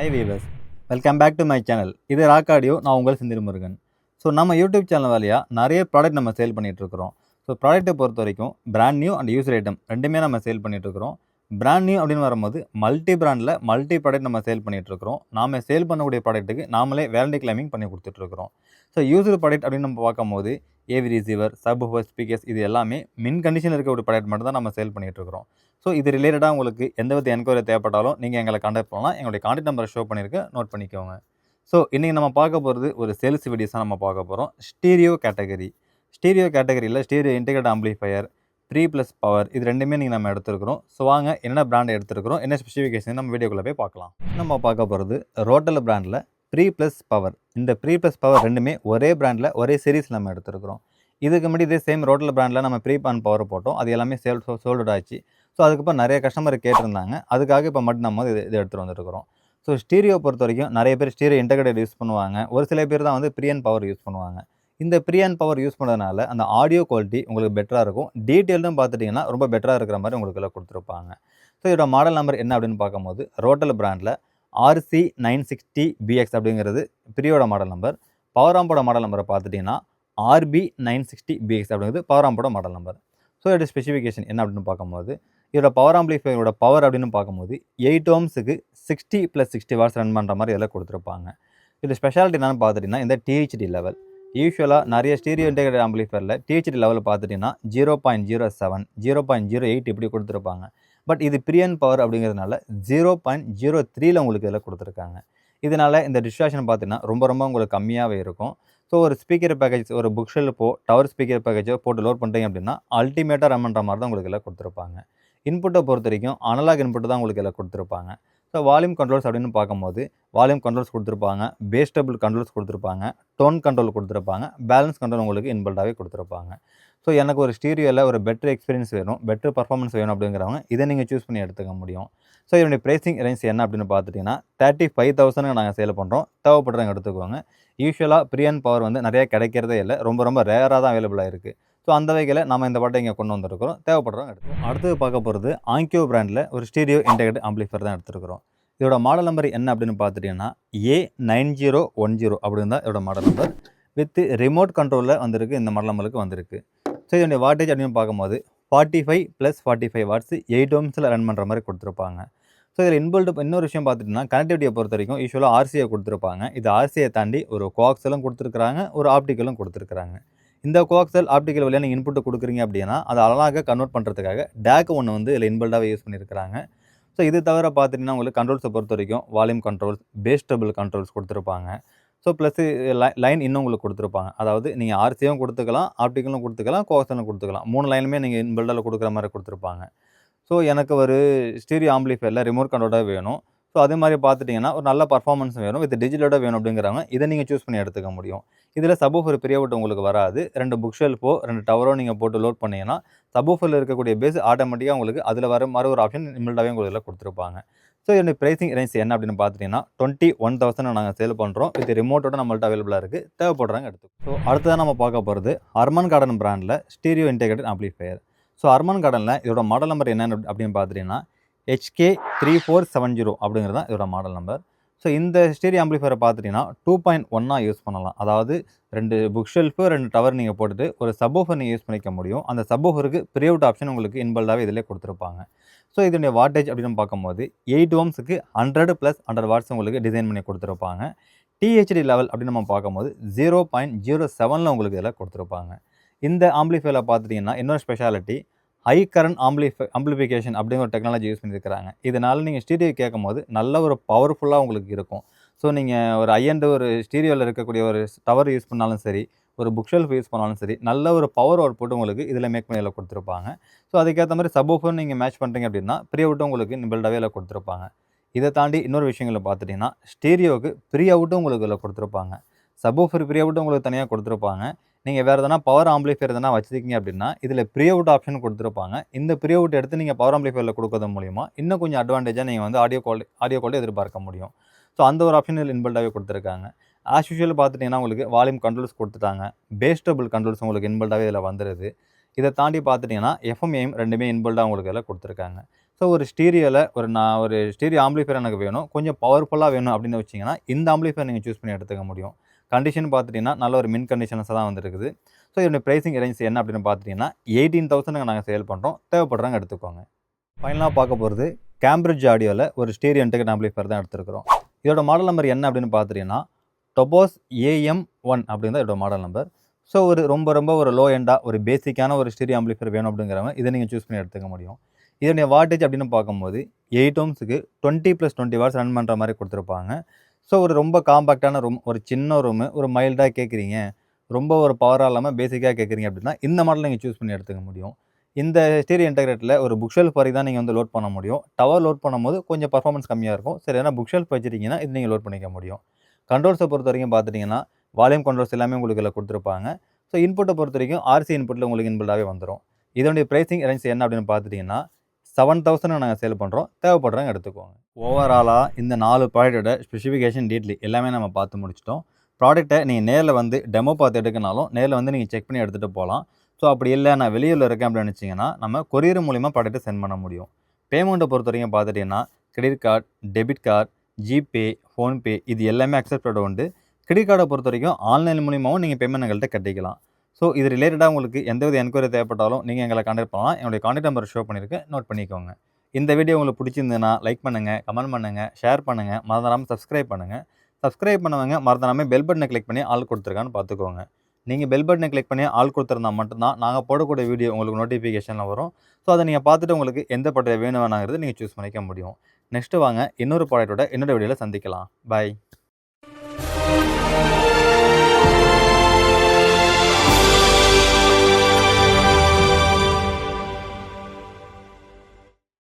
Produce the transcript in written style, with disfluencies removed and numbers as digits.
High viewers, welcome back to my channel. இது rock audio. நான் உங்கள் செந்தில் முருகன். ஸோ நம்ம யூடியூப் சேனல் வழியாக நிறைய ப்ராடக்ட் நம்ம சேல் பண்ணிகிட்ருக்கிறோம். ஸோ ப்ராடக்ட்டை பொறுத்த வரைக்கும் brand new and user item ரெண்டுமே நம்ம சேல் பண்ணிகிட்ருக்கிறோம். பிராண்ட் நியூ அப்படின்னு வரும்போது மல்டி பிராண்டில் மல்டி ப்ராடக்ட் நம்ம சேல் பண்ணிகிட்ருக்கிறோம். நாம் சேல் பண்ணக்கூடிய ப்ராடக்ட்டுக்கு நாமளே வேரண்டி கிளைமிங் பண்ணி கொடுத்துட்ருக்குறோம். ஸோ யூசர் ப்ராடக்ட் அப்படின்னு நம்ம பார்க்கும்போது ஏவி ரிசீவர், சப் ஹூஃபர், ஸ்பீக்கர்ஸ் இது எல்லாமே மின் கண்டிஷனில் இருக்கக்கூடிய ப்ராடக்ட் மட்டும் தான் நம்ம சேல் பண்ணிகிட்ருக்கிறோம். ஸோ இது ரிலேட்டடாக உங்களுக்கு எந்த வித என்கொயரி தேவைப்பட்டாலும் நீங்கள் எங்களை கான்டாக்ட் பண்ணலாம். எங்களுடைய கான்டாக்ட் நம்பரை ஷோ பண்ணியிருக்கேன், நோட் பண்ணிக்கோங்க. ஸோ இன்றைக்கி நம்ம பார்க்க போகிறது ஒரு சேல்ஸ் வீடியோஸாக நம்ம பார்க்க போகிறோம். Stereo category. ஸ்டீரியோ கேட்டகரியில் ஸ்டீரியோ இன்டிகிரேட்டட் ஆம்பிளிஃபையர், 3+ பவர் இது ரெண்டுமே நீங்கள் நம்ம எடுத்துருக்கிறோம். ஸோ வாங்க என்ன பிராண்ட் எடுத்துருக்கிறோம், என்ன ஸ்பெசிஃபிகேஷன் நம்ம வீடியோக்குள்ளே போய் பார்க்கலாம். நம்ம பார்க்க போகிறது ரோட்டல் பிராண்டில் 3+ பவர். இந்த 3+ பவர் ரெண்டுமே ஒரே பிராண்டில் ஒரே சீரீஸ் நம்ம எடுத்துருக்கிறோம். இதுக்கு முன்னாடி இதே சேம் ரோட்டல் பிராண்டில் நம்ம ப்ரீபான் பவர் போட்டோம். அது எல்லாமே சோல்டு ஆச்சு. ஸோ அதுக்கப்புறம் நிறைய கஸ்டமர் கேட்டிருந்தாங்க. அதுக்காக இப்போ மட்டும் நம்ம இது எடுத்துகிட்டு வந்துருக்கிறோம். ஸோ ஸ்டீரியோ பொறுத்த வரைக்கும் நிறைய பேர் ஸ்டீரியோ இன்டகிரேட்டட் யூஸ் பண்ணுவாங்க. ஒரு சில பேர் தான் வந்து ப்ரீயன் பவர் யூஸ் பண்ணுவாங்க. இந்த ப்ரீயன் பவர் யூஸ் பண்ணுறதுனால அந்த ஆடியோ குவாலிட்டி உங்களுக்கு பெட்டராக இருக்கும். டீட்டெயிலும் பார்த்துட்டிங்கன்னா ரொம்ப பெட்டராக இருக்கிற மாதிரி உங்களுக்கு எல்லாம் கொடுத்துருப்பாங்க. ஸோ இதோட மாடல் நம்பர் என்ன அப்படின்னு பார்க்கும்போது ரோட்டல் பிராண்டில் RC960BX அப்படிங்கிறது ப்ரீயோட மாடல் நம்பர். பவர் ஆம்போட மாடல் நம்பரை பார்த்துட்டிங்கன்னா RB960BX அப்படிங்கிறது பவர் ஆம்போட மாடல் நம்பர். ஸோ இதோட ஸ்பெசிஃபிகேஷன் என்ன அப்படின்னு பார்க்கும்போது இதோட பவர் ஆம்பிளிஃபையரோட பவர் அப்படின்னு பார்க்கும்போது 8 ohmஸுக்கு 60+60 வாட்ஸ் ரன் பண்ணுற மாதிரி இதெல்லாம் கொடுத்துருப்பாங்க. இது ஸ்பெஷாலிட்டி என்னென்னு பார்த்துட்டிங்கன்னா இந்த THD லெவல். யூஸ்வலாக நிறைய ஸ்டீரியோ இன்டகிரேட்டட் ஆம்பிளிஃபையரில் THD லெவல் பார்த்துட்டிங்கன்னா 0.07, 0.08 இப்படி கொடுத்துருப்பாங்க. பட் இது ப்ரீயன் பவர் அப்படிங்கிறதுனால 0.03 உங்களுக்கு இதில் கொடுத்துருக்காங்க. இதனால் இந்த டிஸ்ட்ராக்ஷன் பார்த்தீங்கன்னா ரொம்ப உங்களுக்கு கம்மியாகவே இருக்கும். ஸோ ஒரு ஸ்பீக்கர் பேக்கேஜ், ஒரு புக் ஷெல்ஃபோ, டவர் ஸ்பீக்கர் பேக்கேஜோ போட்டு லோட் பண்ணிட்டீங்க அப்படின்னா அல்டிமேட்டாக ரன் பண்ணுற மாதிரி தான் உங்களுக்கு எல்லாம் கொடுத்துருப்பாங்க. இன்புட்டை பொறுத்த வரைக்கும் அனலாக் இன்புட்டு தான் உங்களுக்கு எல்லாம் கொடுத்துருப்பாங்க. ஸோ வால்யூம் கண்ட்ரோல்ஸ் அப்படின்னு பார்க்கும்போது வால்யூம் கண்ட்ரோல்ஸ் கொடுத்துருப்பாங்க, பேஸ் டபுள் கண்ட்ரோல்ஸ் கொடுத்துருப்பாங்க, டோன் கண்ட்ரோல் கொடுத்துருப்பாங்க, பேலன்ஸ் கண்ட்ரோல் உங்களுக்கு இன்பில்டாகவே கொடுத்துருப்பாங்க. ஸோ எனக்கு ஒரு ஸ்டீரியோவில் ஒரு பெட்டர் எக்ஸ்பீரியன்ஸ் வேணும், பெட்டர் பர்ஃபார்மன்ஸ் வேணும் அப்படிங்கிறவங்க இதை நீங்கள் சூஸ் பண்ணி எடுத்துக்க முடியும். ஸோ இதனுடைய ப்ரைஸிங் ரேஞ்ச் என்ன அப்படின்னு பார்த்துட்டிங்கன்னா 35,000 நாங்கள் சேல் பண்ணுறோம். தேவைப்படுறவங்க எடுத்துக்குவாங்க. யூஸ்வலாக ப்ரீயன் பவர் வந்து நிறையா கிடைக்கிறதே இல்லை, ரொம்ப ரேராக தான் அவைலபிளாக இருக்குது. ஸோ அந்த வகையில் நம்ம இந்த பாட்டை இங்கே கொண்டு வந்திருக்கிறோம். தேவைப்படுறவங்க எடுத்துக்கோம். அடுத்தது பார்க்க போகிறது ஆங்கியோ பிராண்டில் ஒரு ஸ்டீரியோ இன்டகிரேட்டட் ஆம்பிளிஃபையர் தான் எடுத்துருக்கிறோம். இதோட மாடல் நம்பர் என்ன அப்படின்னு பார்த்துட்டிங்கன்னா A9010 அப்படின்னு தான் இதோட மாடல் நம்பர். வித் ரிமோட் கண்ட்ரோலில் வந்திருக்கு. இந்த மாடல் நம்பருக்கு வந்திருக்கு. ஸோ இதனுடைய வாட்டேஜ் அப்படின்னு பார்க்கும்போது 45+45 வாட்ஸ் 8 ohmஸில் ரன் பண்ணுற மாதிரி கொடுத்துருப்பாங்க. ஸோ இதில் இன்பில்ட் இன்னொரு விஷயம் பார்த்துட்டிங்கன்னா கனெக்டிவிட்டியை பொறுத்த வரைக்கும் யூஸ்வலாக RCA கொடுத்துருப்பாங்க. இது RCA தாண்டி ஒரு கோஆக்சலும் கொடுத்துருக்குறாங்க, ஒரு ஆப்டிக்கலும் கொடுத்துருக்குறாங்க. இந்த கோஆக்சல் ஆப்டிக்கல் வழியாக நீங்கள் இன்புட்டு கொடுக்குறீங்க அப்படின்னா அதை அழகாக கன்வெர்ட் பண்ணுறதுக்காக டேக் ஒன்று வந்து இதில் இன்பில்டாகவே யூஸ் பண்ணியிருக்கிறாங்க. ஸோ இது தவிர பார்த்துட்டிங்கன்னா உங்களுக்கு கண்ட்ரோல்ஸை பொறுத்த வரைக்கும் volume controls, base double controls கொடுத்துருப்பாங்க. ஸோ ப்ளஸ் லைன் இன்னும் உங்களுக்கு கொடுத்துருப்பாங்க. அதாவது நீங்கள் RCAவும் கொடுத்துக்கலாம், ஆப்டிக்கலும் கொடுத்துக்கலாம், கோஆக்சலும் கொடுத்துக்கலாம். 3 லைனுமே நீங்கள் இன்பில்டாக கொடுக்குற மாதிரி கொடுத்துருப்பாங்க. ஸோ எனக்கு ஒரு ஸ்டீரியோ ஆம்பிளிஃபையரில் ரிமோட் கண்ட்ரோலாக வேணும். ஸோ அதே மாதிரி பார்த்துட்டிங்கன்னா ஒரு நல்ல பர்ஃபார்மன்ஸ் வேணும், வித் டிஜிட்டலோட வேணும் அப்படிங்கிறவங்க இதை நீங்கள் சூஸ் பண்ணி எடுத்துக்க முடியும். இதில் சப்வூஃபர் பிரியவுட் உங்களுக்கு வராது. 2 புக் ஷெல்ஃபோ 2 டவரோ நீங்கள் போட்டு லோட் பண்ணிங்கன்னா சப்வூஃபரில் இருக்கக்கூடிய பேஸ் ஆட்டோமேட்டிக்காக உங்களுக்கு அதில் வர மாதிரி ஒரு ஆப்ஷன் இன்பில்டாகவே உங்களுக்கு கொடுத்துருப்பாங்க. ஸோ என்னுடைய ப்ரைஸிங் ரேஞ்ச் என்ன அப்படின்னு பார்த்துட்டிங்கன்னா 21,000 நாங்கள் சேல் பண்ணுறோம். இது ரிமோட்டோட நம்மள்ட்ட அவைலபிளாக இருக்குது. தேவைப்படுறாங்க எடுத்துக்கோ. ஸோ அடுத்ததான் நம்ம பார்க்க போகிறது ஹர்மன் கார்டன் பிராண்டில் stereo integrated amplifier. So Harman கார்டனில் இதோட மாடல் நம்பர் என்னென்னு அப்படின்னு பார்த்துட்டிங்கன்னா HK3470 அப்படிங்கிறது தான் இதோட மாடல் நம்பர். ஸோ இந்த ஸ்டீரியோ ஆம்பிளிஃபையரை பார்த்துட்டிங்கன்னா 2.1 யூஸ் பண்ணலாம். அதாவது 2 புக் ஷெல்ஃபு 2 டவர் நீங்கள் போட்டுட்டு ஒரு சப்வூஃபர் நீங்கள் யூஸ் பண்ணிக்க முடியும். அந்த சப்வூஃபருக்கு ப்ரீஅவுட் ஆப்ஷன் உங்களுக்கு இன்பில்டாகவே இதிலே கொடுத்துருப்பாங்க. ஸோ இதனுடைய வாட்டேஜ் அப்படின்னு பார்க்கும்போது 8 ohmஸுக்கு 100+100 வாட்ஸ் உங்களுக்கு டிசைன் பண்ணி கொடுத்துருப்பாங்க. THD லெவல் அப்படின்னு நம்ம பார்க்கும்போது 0.07 உங்களுக்கு இதில் கொடுத்துருப்பாங்க. இந்த ஆம்பிளிஃபையரில் பார்த்துட்டிங்கன்னா இன்னொரு ஸ்பெஷாலிட்டி ஹை கரண்ட் ஆம்பிளிஃபிகேஷன் அப்படிங்கிற ஒரு டெக்னாலஜி யூஸ் பண்ணியிருக்கிறாங்க. இதனால் நீங்கள் ஸ்டீரியோ கேட்கும்போது நல்ல ஒரு பவர்ஃபுல்லாக உங்களுக்கு இருக்கும். ஸோ நீங்கள் ஒரு ஹை-எண்ட் ஒரு ஸ்டீரியோவில் இருக்கக்கூடிய ஒரு டவர் யூஸ் பண்ணாலும் சரி, ஒரு புக் ஷெல்ஃப் யூஸ் பண்ணாலும் சரி, நல்ல ஒரு பவர் அவுட்புட் உங்களுக்கு இதில் மேக் பண்ணி கொடுத்துருப்பாங்க. ஸோ அதுக்கேற்ற மாதிரி சப்வூஃபர் நீங்கள் மேட்ச் பண்ணுறீங்க அப்படின்னா ப்ரீஅவுட்டும் உங்களுக்கு இன்பில்டாகவே இதில் கொடுத்துருப்பாங்க. இதை தாண்டி இன்னொரு விஷயங்களை பார்த்துட்டிங்கன்னா ஸ்டீரியோவுக்கு ப்ரீஅவுட்டும் உங்களுக்கு இதில் கொடுத்துருப்பாங்க. சப்வூஃபர் ப்ரீஅவுட்டும் உங்களுக்கு தனியாக கொடுத்துருப்பாங்க. நீங்கள் வேறு எதனா பவர் ஆம்பிளிஃபையர் எதனா வச்சுருக்கீங்க அப்படின்னா இதில் ப்ரீஅவுட் ஆப்ஷன் கொடுத்துருப்பாங்க. இந்த ப்ரீஅவுட் எடுத்து நீங்கள் பவர் ஆம்பிளிஃபையரில் கொடுக்கறது மூலிமா இன்னும் கொஞ்சம் அட்வான்டேஜாக நீங்கள் வந்து ஆடியோ குவாலிட்டி எதிர்பார்க்க முடியும். ஸோ அந்த ஒரு ஆப்ஷன் இதில் இன்பில்டாகவே கொடுத்துருக்காங்க. ஆஸ் யூஷுவல் பார்த்துட்டிங்கன்னா உங்களுக்கு வால்யூம் கண்ட்ரோல்ஸ் கொடுத்துட்டாங்க, பேஸ் டபுள் கண்ட்ரோல்ஸ் உங்களுக்கு இன்பில்டாகவே இதில் வந்துடுது. இதை தாண்டி பார்த்துட்டிங்கன்னா எஃப்எம் ஏஎம் ரெண்டுமே இன்பில்டாக உங்களுக்கு இதில் கொடுத்துருக்காங்க. ஸோ ஒரு ஸ்டீரியோவில் ஒரு ஸ்டீரியோ ஆம்பிளிஃபையர் எனக்கு வேணும், கொஞ்சம் பவர்ஃபுல்லாக வேணும் அப்படின்னு வச்சிங்கன்னா இந்த ஆம்பிளிஃபையர் நீங்கள் சூஸ் பண்ணி எடுத்துக்க முடியும். கண்டிஷன் பார்த்துட்டிங்கன்னா நல்ல ஒரு மின் கண்டிஷன்ஸாக தான் வந்துருக்குது. ஸோ இதோட ப்ரைஸிங் ரேஞ்ச் என்ன அப்படின்னு பார்த்துட்டிங்கன்னா 18,000 நாங்கள் சேல் பண்ணுறோம். தேவைப்படுறவங்க எடுத்துக்கோங்க. ஃபைனலாக பார்க்க போகிறது கேம்பிரிட்ஜ் ஆடியோவில் ஒரு ஸ்டீரியோ இன்டெகிரேட்டட் ஆம்பிளிஃபையர் தான் எடுத்துருக்கிறோம். இதோட மாடல் நம்பர் என்ன அப்படின்னு பார்த்துட்டிங்கன்னா டொபோஸ் AM1 அப்படின்னு தான் இதோட மாடல் நம்பர். ஸோ ரொம்ப ஒரு லோ எண்டாக ஒரு பேசிக்கான ஒரு ஸ்டீரியோ ஆம்பிளிஃபையர் வேணும் அப்படிங்கிறவங்க இதை நீங்கள் சூஸ் பண்ணி எடுத்துக்க முடியும். இதனுடைய வாட்டேஜ் அப்படின்னு பார்க்கும்போது 8 ohmஸ்க்கு 20+20 வாட்ஸ் ரன் பண்ணுற மாதிரி கொடுத்துருப்பாங்க. ஸோ ரொம்ப காம்பாக்டான ரூம், ஒரு சின்ன ரூமு, ஒரு மைல்டாக கேட்குறீங்க, ரொம்ப ஒரு பவராக இல்லாமல் பேசிக்காக கேட்குறீங்க அப்படின்னா இந்த மாடல் நீங்கள் சூஸ் பண்ணி எடுத்துக்க முடியும். இந்த ஸ்டீரியோ இன்டெகிரேட்டரில் ஒரு புக் ஷெல்ஃப் வரை தான் நீங்கள் லோட் பண்ண முடியும். டவர் லோட் பண்ணும்போது கொஞ்சம் பர்ஃபார்மன்ஸ் கம்மியாக இருக்கும். சரி, ஏன்னா புக் ஷெல்ஃப் வச்சுருக்கீங்கன்னா இது நீங்கள் லோட் பண்ணிக்க முடியும். கண்ட்ரோல்ஸை பொறுத்த வரைக்கும் பார்த்துட்டிங்கன்னா வால்யூம் கண்ட்ரோல்ஸ் எல்லாமே உங்களுக்கு இதில் கொடுத்துருப்பாங்க. ஸோ இன்புட்டை பொறுத்த வரைக்கும் RC இன்புட்டில் உங்களுக்கு இன்பில்டாகவே வந்துடும். இதனுடைய ப்ரைஸிங் ரேஞ்ச் என்ன அப்படின்னு பார்த்துட்டிங்கன்னா 7,000 நாங்கள் சேல் பண்ணுறோம். தேவைப்படுறவங்க எடுத்துக்கோங்க. ஓவராலாக இந்த 4 ப்ராடக்ட்டோட ஸ்பெசிஃபிகேஷன் டீட்டெயில் எல்லாமே நம்ம பார்த்து முடிச்சிட்டோம். ப்ராடக்ட்டை நீங்கள் நேரில் வந்து டெமோ பார்த்து எடுக்கனாலும் நேரில் வந்து நீங்கள் செக் பண்ணி எடுத்துகிட்டு போகலாம். ஸோ அப்படி இல்லை, நான் வெளியூரில் இருக்கேன் அப்படின்னு நினச்சிங்கன்னா நம்ம கொரியர் மூலிமா ப்ராடக்ட்டை சென்ட் பண்ண முடியும். பேமெண்ட்டை பொறுத்த வரைக்கும் பார்த்துட்டிங்கன்னா credit card, debit card, GPay, PhonePe இது எல்லாமே அக்செப்டட் உண்டு. கிரெடிட் கார்டை பொறுத்த வரைக்கும் ஆன்லைன் மூலியமாகவும் நீங்கள் பேமெண்ட் எங்கள்கிட்ட கட்டிக்கலாம். ஸோ இது ரிலேட்டடாக உங்களுக்கு எந்தவித என்கொயரி தேவைப்பட்டாலும் நீங்கள் எங்களை கான்டாக்ட் பண்ணலாம். என்னுடைய கான்டாக்ட் நம்பர் ஷோ பண்ணியிருக்கேன், நோட் பண்ணிக்கோங்க. இந்த வீடியோ உங்களுக்கு பிடிச்சிருந்ததுன்னா லைக் பண்ணுங்கள், கமெண்ட் பண்ணுங்கள், ஷேர் பண்ணுங்கள், மறந்துடாமல் சப்ஸ்கிரைப் பண்ணுங்கள். சப்ஸ்கிரைப் பண்ணவங்க மறந்துடாமல் பெல் பட்டனை கிளிக் பண்ணி ஆல் கொடுத்துருக்கான்னு பார்த்துக்கோங்க. நீங்கள் பெல் பட்டனை கிளிக் பண்ணி ஆல் கொடுத்துருந்தா மட்டும்தான் நாங்கள் போடக்கூடிய வீடியோ உங்களுக்கு நோட்டிஃபிகேஷனில் வரும். ஸோ அதை நீங்கள் பார்த்துட்டு உங்களுக்கு எந்த ப்ராடக்ட் வேணும் வேணாங்கிறது நீங்கள் சூஸ் பண்ணிக்க முடியும். நெக்ஸ்ட்டு வாங்க இன்னொரு ப்ராடக்ட்டோட இன்னொரு வீடியோவில் சந்திக்கலாம். பாய்.